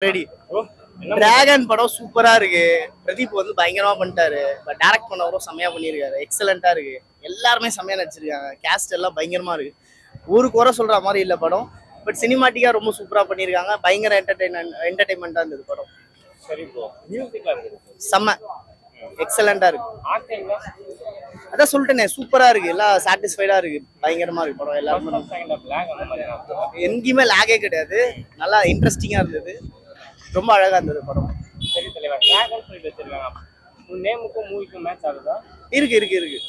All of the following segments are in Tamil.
ரெடி. டிராகன் படம் சூப்பரா இருக்கு. பிரதீப் வந்து பயங்கரமா பண்ணிட்டாரு. டைரக்ட் பண்ணவரும் செம்மையா பண்ணியிருக்காரு. எக்ஸலண்டா இருக்கு. எல்லாருமே செம்மையா நடிச்சிருக்காங்க. கேஸ்ட் எல்லாம் பயங்கரமா இருக்கு. ஒரு குறை சொல்ற மாதிரி இல்ல படம். பட் சினிமாட்டிக்கா ரொம்ப சூப்பரா பண்ணியிருக்காங்க. பயங்கர என்டர்டைன்மெண்டா இருந்தது படம். சரி ப்ரோ. மியூசிக்ல இருக்கு. செம்ம எக்ஸலண்டா இருக்கு. அதான் சொல்லிட்டேனே சூப்பரா இருக்கு. எல்லாம் சாட்டிஸ்ஃபைடா இருக்கு. பயங்கரமா இருக்கு படம். எல்லாரும் எங்கேயுமே லாகே கிடையாது. நல்லா இன்ட்ரெஸ்டிங்கா இருந்தது. ரொம்ப அழகா இருந்தது படம். சரி தலைவர். டிராகன் சொல்லிட்டு வச்சிருக்காங்க. உங்க நேமுக்கும் மூவிக்கும் மேட்ச் ஆகுதா? இருக்கு.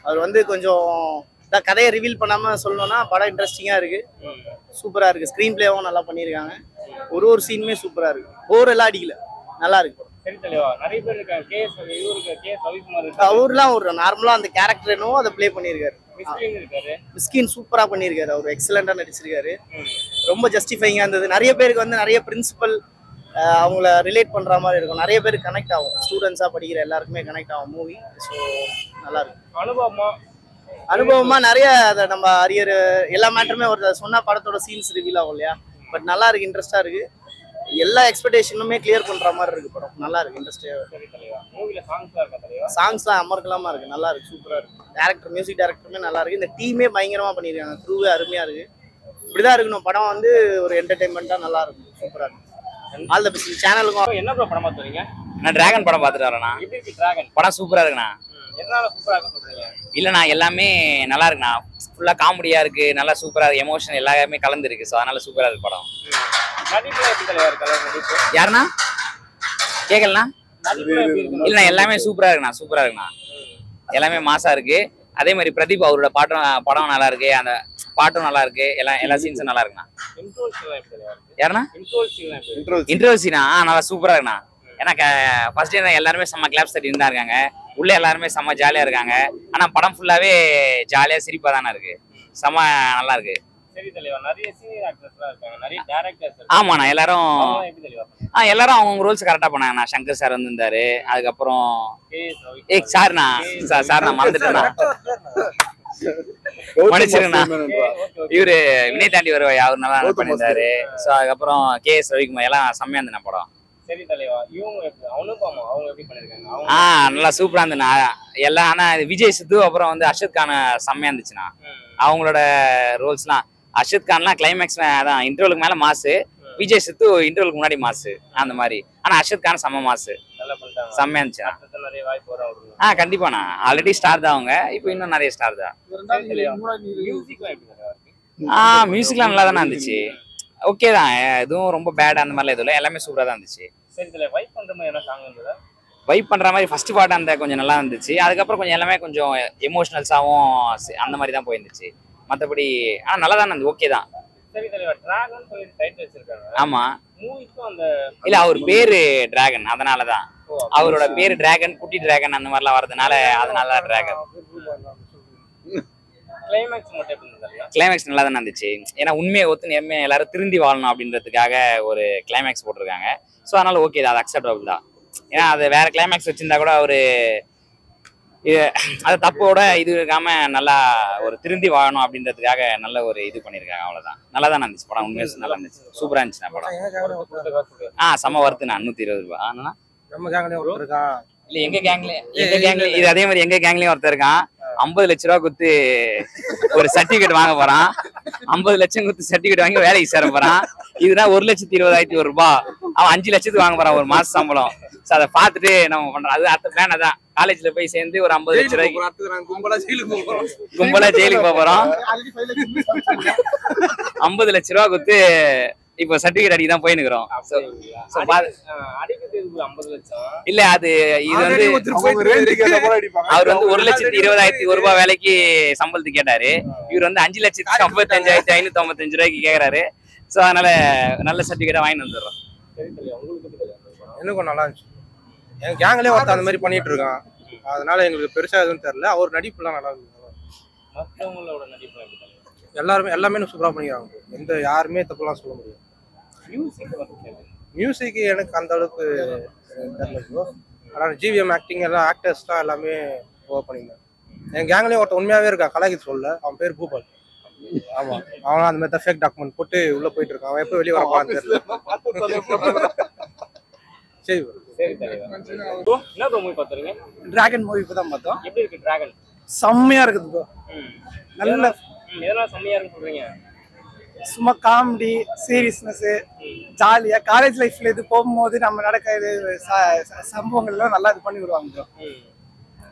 அவர் வந்து கொஞ்சம் கதையை ரிவீல் பண்ணாம சொல்லணும்னா படம் இன்ட்ரெஸ்டிங்கா இருக்கு. சூப்பரா இருக்கு. ஸ்கிரீன் பிளேவும் நல்லா பண்ணியிருக்காங்க. ஒரு சீனுமே சூப்பரா இருக்கு. போர் எல்லாம் அடிக்கல. நல்லா இருக்கு. சரி தலைவா. நிறைய பேர் இருக்காங்க. கேஎஸ் ரவிக்குமார் இருக்காரு. அவர்லாம் ஒரு நார்மலா அந்த கேரக்டர் என்னவோ அதை பிளே பண்ணியிருக்காரு. மிஸ்கின் சூப்பரா பண்ணியிருக்காரு. அவர் எக்ஸலண்டா நடிச்சிருக்காரு. ரொம்ப ஜஸ்டிஃபைங்கா இருந்தது. நிறைய பேருக்கு வந்து நிறைய பிரின்சிபல் அவங்கள ரிலேட் பண்ற மாதிரி இருக்கும். நிறைய பேருக்கு கனெக்ட் ஆகும். ஸ்டூடெண்ட்ஸா படிக்கிற எல்லாருக்குமே கனெக்ட் ஆகும் மூவி. ஸோ நல்லா இருக்கும். அனுபவமா நிறைய அதை நம்ம அரியர் எல்லா மேட்டருமே ஒரு சொன்ன படத்தோட சீன்ஸ் ரிவீல் ஆகும் இல்லையா. பட் நல்லா இருக்கு. இன்ட்ரெஸ்டா இருக்கு. எல்லா எக்ஸ்பெக்டேஷனுமே கிளியர் பண்ற மாதிரி இருக்கு படம். நல்லா இருக்கு. இன்ட்ரெஸ்டா. சாங்ஸ்லாம் அமர்க்கலாமா இருக்கு. நல்லா இருக்கு. சூப்பரா இருக்கு. மியூசிக் டைரக்டருமே நல்லா இருக்கு. இந்த டீமே பயங்கரமா பண்ணிருக்காங்க. க்ரூவே அருமையா இருக்கு. இப்படிதான் இருக்கணும். படம் வந்து ஒரு என்டர்டைன்மெண்டா நல்லா இருக்கும். சூப்பரா இருக்கு. ஆல் தி பெஸ்ட் சேனலுக்கும். என்ன ப்ரோ படம் பாத்துறீங்க? நான் டிராகன் படம் பார்த்துட்டு வரேண்ணா. எப்படி இருக்கு டிராகன் படம் சூப்பரா இருக்குண்ணா. எதனால சூப்பரா இருக்கு சொல்றீங்க? இல்லைண்ணா எல்லாமே நல்லா இருக்குண்ணா. ஃபுல்லா காமெடியா இருக்கு. நல்லா சூப்பரா இருக்கு. எமோஷன் எல்லாமே கலந்துருக்கு. ஸோ அதனால சூப்பரா இருக்கு படம். நடிப்புல எப்படி தலைவா இருக்கு? யாருண்ணா கேட்கலண்ணா? இல்லைண்ணா எல்லாமே சூப்பரா இருக்குண்ணா. சூப்பரா இருக்குண்ணா. எல்லாமே மாசா இருக்கு. அதே மாதிரி பிரதீப் அவரோட படம் நல்லா இருக்கு. அந்த பாட்டும் நல்லா இருக்கு. எல்லா சீன்ஸும் நல்லா இருக்குண்ணா. யாருண்ணா இன்ட்ரோல் சீனா? நல்லா சூப்பரா இருக்குண்ணா. ஏன்னா ஃபர்ஸ்ட் எல்லாருமே செம்ம கிளாப்ஸ் தட்டி இருந்தா இருக்காங்க. உள்ள எல்லாருமே செம்ம ஜாலியா இருக்காங்க. ஆனா படம் ஃபுல்லாவே ஜாலியா சிரிப்பா தானே இருக்கு. செம்ம நல்லா இருக்கு. ஆமாண்ணா எல்லாரும் எல்லாரும் அவங்க ரூல்ஸ் கரெக்டா பண்ணாங்கண்ணா. சங்கர் சார் வந்திருந்தாரு. அதுக்கப்புறம் சார்ண்ணா மறந்துட்டேண்ணா. மன்னிச்சிருங்கண்ணா. இவரு வினய் தாண்டி வருவாய் அவர் நல்லா பண்ணியிருந்தாரு. ஸோ அதுக்கப்புறம் கேஎஸ் ரவிக்குமார் எல்லாம் செம்மையா இருந்தேண்ணா படம். நல்லா சூப்பரா இருந்துண்ணா எல்லாம். ஆனா விஜய் சித்து அப்புறம் வந்து அர்ஷத் கான் செம்மையா இருந்துச்சுண்ணா. அவங்களோட ரோல்ஸ்லாம் அர்ஷத் கான்லாம் கிளைமேக்ஸ் அதான் இன்டர்வலுக்கு மேல மாசு. விஜய் சித்து இன்டர்வலுக்கு முன்னாடி மாசு அந்த மாதிரி. ஆனா அர்ஷத் கான் செம்ம மாசு. செம்மையா இருந்துச்சுண்ணா. கண்டிப்பாண்ணா. ஆல்ரெடி ஸ்டார் தான் அவங்க. இப்போ இன்னும் நிறைய ஸ்டார் தான். மியூசிக்லாம் நல்லா தானே இருந்துச்சு. ஓகே தான். எதுவும் ரொம்ப பேட் அந்த மாதிரிலாம் எதுவும் இல்லை. எல்லாமே சூப்பரா தான் இருந்துச்சு. வைப் பண்ற மாதிரி ஃபர்ஸ்ட் பார்ட் அந்த கொஞ்சம் நல்லா இருந்துச்சு. அதுக்கப்புறம் கொஞ்சம் எல்லாமே கொஞ்சம் எமோஷனல்ஸாவும் அந்த மாதிரி தான் போயிருந்துச்சு. மற்றபடி நல்லா தான் இருந்தது. ஓகே தான். ஆமா இல்ல அவர் பேரு டிராகன் அதனாலதான். அவரோட பேரு டிராகன், குட்டி டிராகன் அந்த மாதிரிலாம் வர்றதுனால அதனால டிராகன். கிளைமேக்ஸ் நல்லா தானே இருந்துச்சு. ஏன்னா உண்மையை ஒத்து நேர்மையா எல்லாரும் திருந்தி வாழணும் அப்படின்றதுக்காக ஒரு கிளைமேக்ஸ் போட்டிருக்காங்க. ஸோ அதனால ஓகே தான். அது அக்செப்டபிள் தான். ஏன்னா அது வேற கிளைமேக்ஸ் வச்சிருந்தா கூட அவரு அது தப்போட இது இருக்காம நல்லா ஒரு திருந்தி வாழணும் அப்படின்றதுக்காக நல்ல ஒரு இது பண்ணியிருக்காங்க. அவ்வளவுதான். நல்லா தான் இருந்துச்சு படம். உண்மையா நல்லா இருந்துச்சு. சூப்பரா இருந்துச்சு படம். செம வருத்துண்ணா. 120 ரூபாய். இல்ல எங்க கேங்ல இது அதே மாதிரி எங்க கேங்லயும் ஒருத்தர் இருக்கான். 50 லட்ச ரூபா கொடுத்து ஒரு சர்டிபிகேட் வாங்க போறான். 50 லட்சம் கொடுத்து சர்டிபிகேட் வாங்கி வேலைக்கு சேர போறான். இதுதான் 1,20,000 ரூபாய். அவன் 5 லட்சத்துக்கு வாங்க போறான் ஒரு மாச சம்பளம். அதை பார்த்துட்டு நம்ம பண்றோம். அது அடுத்த பிளான் அதான். காலேஜ்ல போய் சேர்ந்து ஒரு 50 லட்ச ரூபாய்க்கு கும்பலா ஜெயிலுக்கு போறோம். 50 லட்ச ரூபா கொடுத்து இப்போ சர்டிபிகேட் அடிக்க தான் போயினுக்கிறோம். இல்ல அது இது வந்து அவர் வந்து 1,20,000 ரூபாய் வேலைக்கு சம்பளத்துக்கு கேட்டாரு. இவர் வந்து 5,55,555 ரூபாய்க்கு கேக்குறாரு. ஸோ அதனால நல்ல சர்டிபிகேட்டா வாங்கிட்டு வந்துடுறோம். எனக்கும் நல்லா இருந்துச்சு. என் கேங்லேயே ஒருத்தர் அந்த மாதிரி பண்ணிட்டு இருக்கான். அதனால எங்களுக்கு பெருசா எதுவும் தெரியல. அவர் நடிப்புலாம் நல்லா இருக்கு. எல்லாமே சூப்பரா பண்ணிக்கிறாங்க. யாருமே தப்புலாம் சொல்ல முடியாது. மியூசிக் எனக்கு அந்த அளவுக்கு தெரியல. ஆனால் ஜிவிஎம் ஆக்டிங் எல்லாம் ஆக்டர்ஸ் தான் எல்லாமே ஓவர் பண்ணிக்கிறாங்க. என் கேங்லேயே ஒருத்தர் உண்மையாவே இருக்கா. கலாய்க்கு சொல்ல அவன் பேர் பூபால். ஆமா அவன் அந்த மாதிரி தான் ஃபேக் டாக்குமெண்ட் போட்டு உள்ள போயிட்டு இருக்கான். அவன் எப்போ வெளியே வர போறான்னு தெரியல. சரி bro. சரி தலைவா. ப்ரோ என்ன ப்ரோ மூவி பாத்துறீங்க? டிராகன் மூவி இப்போ தான் பார்த்தோம். எப்படி இருக்கு டிராகன்? செம்மையா இருக்குது ப்ரோ. நல்ல எதனால செம்மையா இருக்குன்னு சொல்றீங்க? சும்மா காமெடி சீரியஸ்னஸ் ஜாலியா காலேஜ் லைஃப்ல இது போகும்போது நம்ம நடக்கிற சம்பவங்கள்லாம் நல்லா இது பண்ணி விடுவாங்க ப்ரோ.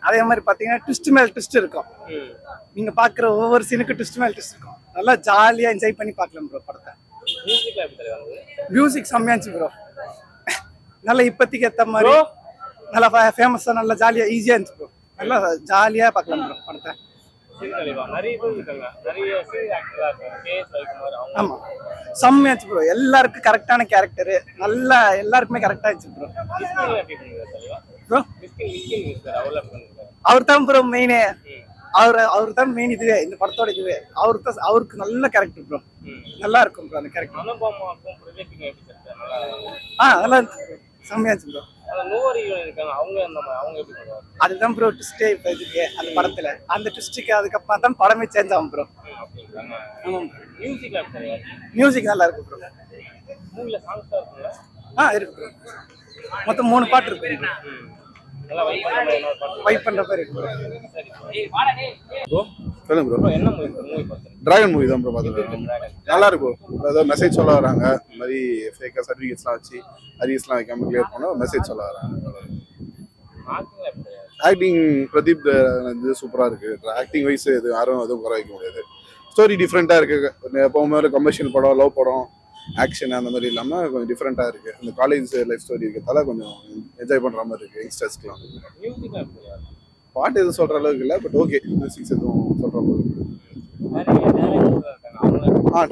அதே மாதிரி பாத்தீங்கன்னா ட்விஸ்ட் மேல் ட்விஸ்ட் இருக்கும். நீங்க பாக்குற ஒவ்வொரு சீனுக்கு ட்விஸ்ட் மேல் ட்விஸ்ட் இருக்கும். நல்லா ஜாலியா என்ஜாய் பண்ணி பார்க்கலாம் ப்ரோ படத்தை. மியூசிக்ல எப்படி தலைவா வந்து? மியூசிக் செம்மையா இருந்துச்சு ப்ரோ. நல்லா இப்போதைக்கு ஏற்ற மாதிரி நல்லா ஃபேமஸா நல்லா ஜாலியா ஈஸியா இருந்துச்சு ப்ரோ. நல்லா ஜாலியா பார்க்கலாம் ப்ரோ படத்தை. சரி தலைவா. நிறைய பேர் இருக்காங்க, நிறைய சீரியஸ் ஆக்டரா இருக்காங்க. கேஎஸ் ரவிக்குமார் அவங்க. ஆமா செம்மையா இருந்துச்சு ப்ரோ. எல்லாருக்கும் கரெக்டான கேரக்டர் நல்லா எல்லாருக்குமே கரெக்டா இருந்துச்சு ப்ரோ. மிஸ்கின் எப்படி பண்ணீங்க தலைவா? ப்ரோ மிஸ்கின் மிஸ்டர் அவள பண்ணுங்க. அவர் தான் ப்ரோ மெயினே. அவர் தான் மெயின் இதுவே இந்த படத்தோட இதுவே. அவருக்கு நல்ல கேரக்டர் ப்ரோ. நல்லா இருக்கும் ப்ரோ அந்த கேரக்டர். அனுபவமாக்கும் ப்ரொஜெக்டிங் எப்படி சார்? நல்லா இருந்துச்சு செம்மையா இருந்துச்சு ப்ரோ. அந்த நோவர் ஹீரோயின் இருக்காங்க, அவங்க அவங்க எப்படி பண்ணுவாங்க? அதுதான் ப்ரோ ட்விஸ்டே இப்போ இதுக்கு அந்த படத்துல. அந்த ட்விஸ்டுக்கு அதுக்கப்புறம் தான் படமே சேஞ்ச் ஆகும் ப்ரோ. ஆமாம். மியூசிக்ல எப்படி தலைவா? மியூசிக் நல்லா இருக்கு ப்ரோ. மூவில சாங்ஸ் இருக்குங்களா? இருக்கு ப்ரோ. மொத்தம் 3 பாட்டு இருக்கு. நல்லா வைப் பண்ற மாதிரி என்ன பாட்டு? வைப் பண்ற மாதிரி இருக்கு ப்ரோ. ப்ரோ சொல்லுங்க ப்ரோ. என்ன மூவி பாத்தீங்க? டிராகன் மூவி தான் ப்ரோ பார்த்துருக்கேன். நல்லா இருக்கும். ஏதோ மெசேஜ் சொல்ல வராங்க. இந்த மாதிரி ஃபேக்காக சர்டிஃபிகேட்ஸ்லாம் வச்சு அரியர்ஸ்லாம் வைக்காம கிளியர் பண்ண மெசேஜ் சொல்ல வராங்க. ஆக்டிங் பிரதீப் வந்து சூப்பராக இருக்கு. ஆக்டிங் வைஸ் இது யாரும் எதுவும் குறை வைக்க முடியாது. ஸ்டோரி டிஃப்ரெண்ட்டாக இருக்கு. எப்போவுமே கமர்ஷியல் படம், லவ் படம், ஆக்ஷன் அந்த மாதிரி இல்லாமல் கொஞ்சம் டிஃப்ரெண்ட்டாக இருக்கு. இந்த காலேஜ் லைஃப் ஸ்டோரி இருக்கிறதால கொஞ்சம் என்ஜாய் பண்ணுற மாதிரி இருக்கு யங்ஸ்டர்ஸ்க்குலாம். பாட்டு எதுவும் சொல்கிற அளவுக்கு இல்லை, பட் ஓகே மியூசிக்ஸ் எதுவும் சொல்கிற மாதிரி இருக்கு.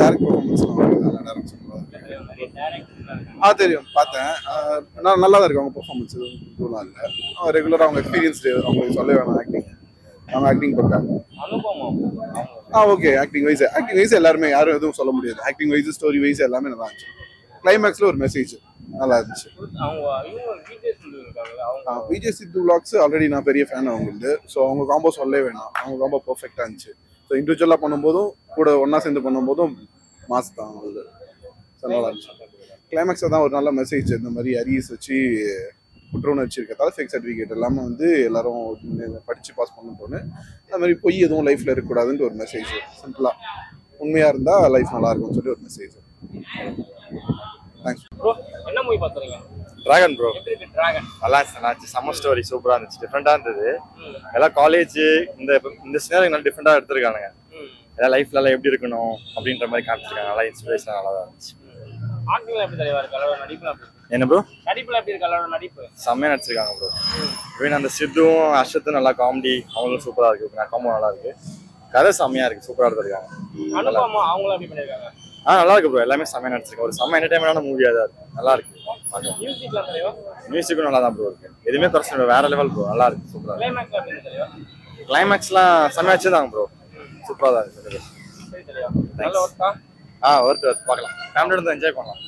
டேரக்ட் பர்ஃபார்மன்ஸ்லாம் நல்லா டேரக்ஷன் தெரியும் பார்த்தேன். நல்லா தான் இருக்கு அவங்க பர்ஃபார்மன்ஸ். எதுவும் இல்லை, ரெகுலராக அவங்க எக்ஸ்பீரியன்ஸ்டு, அவங்களுக்கு சொல்ல வேணாம். அவங்க ஆக்டிங் பண்ணுறாங்க. ஓகே ஆக்டிங் வைஸ் எல்லாருமே யாரும் எதுவும் சொல்ல முடியாது. ஆக்டிங் வைஸ் ஸ்டோரி வைஸ் எல்லாமே நல்லா இருந்துச்சு. கிளைமேக்ஸில் ஒரு மெசேஜ் நல்லா இருந்துச்சு. விஜய் சித்து vlogs ஆல்ரெடி நான் பெரிய ஃபேன் அவங்களுக்கு. ஸோ அவங்க காம்போ சொல்லவே வேணாம். அவங்க காம்போ பர்ஃபெக்டாக இருந்துச்சு. ஸோ இண்டிவிஜுவலாக பண்ணும்போதும் கூட ஒன்றா சேர்ந்து பண்ணும்போதும் மாஸ் தான் அவங்களுக்கு. ஸோ நல்லா இருந்துச்சு. கிளைமேக்ஸில் தான் ஒரு நல்ல மெசேஜ். இந்த மாதிரி அரியர்ஸ் வச்சு குற்றவுணர்ச்சி இருக்கிறதால ஃபேக் சர்டிஃபிகேட் எல்லாமே வந்து எல்லாரும் படித்து பாஸ் பண்ணிட்டோன்னு அந்த மாதிரி பொய் எதுவும் லைஃப்பில் இருக்கக்கூடாதுன்ட்டு ஒரு மெசேஜ். சிம்பிளாக உண்மையாக இருந்தால் லைஃப் நல்லா இருக்கும்னு சொல்லி ஒரு மெசேஜ். Thanks bro. என்ன மூவி பாத்துறீங்க? Dragon bro. எப்படி இருக்கு டிராகன்? நல்லா இருந்துச்சு. சம்மர் ஸ்டோரி சூப்பராக இருந்துச்சு. டிஃப்ரெண்டாக இருந்தது. எல்லாம் காலேஜ் இந்த சினாரி நல்லா டிஃப்ரெண்டாக எடுத்துருக்கானுங்க. எல்லாம் லைஃப்ல எப்படி இருக்கணும் அப்படின்ற மாதிரி காமிச்சிருக்காங்க. நல்லா இன்ஸ்பிரேஷன் நல்லா தான் இருந்துச்சு. ஆக்டிங்ல எப்படி தலைவா இருக்கு? அளவு நடிப்புல எப்படி? என்ன ப்ரோ? நடிப்புல எப்படி இருக்கு? அளவு நடிப்பு செம்மையாக நடிச்சிருக்காங்க ப்ரோ. ஈவன் அந்த சித்துவும் அர்ஷத்தும் நல்லா காமெடி, அவங்களும் சூப்பராக இருக்கு. காம்போ நல்லா இருக்கு. கதை செம்மையா இருக்கு. சூப்பராக எடுத்துருக்காங்க. அனுபவமா அவங்களும் எப்படி பண்ணிருக்காங்க? நல்லா இருக்கு ப்ரோ. எல்லாமே செம்மையாக நடிச்சிருக்காங்க. ஒரு செம்ம என்டர்டைன்மெண்டான மூவியாக தான் இருக்கு. நல்லா இருக்கு. மியூசிக்ல தலைவா? மியூசிக்கும் நல்லா தான் ப்ரோ இருக்கு. எதுவுமே பிரச்சனை வேற லெவல் ப்ரோ. நல்லா இருக்கு. சூப்பராக இருக்கு. கிளைமேக்ஸ்ல எப்படி தலைவா? கிளைமேக்ஸ்லாம் செம்மையாக வச்சுதாங்க ப்ரோ. சூப்பராக தான் இருக்கு. சரி தலைவா. நல்ல ஒர்க்கா? ஒர்த்து பார்க்கலாம். ஃபேமிலியோட என்ஜாய் பண்ணலாம்.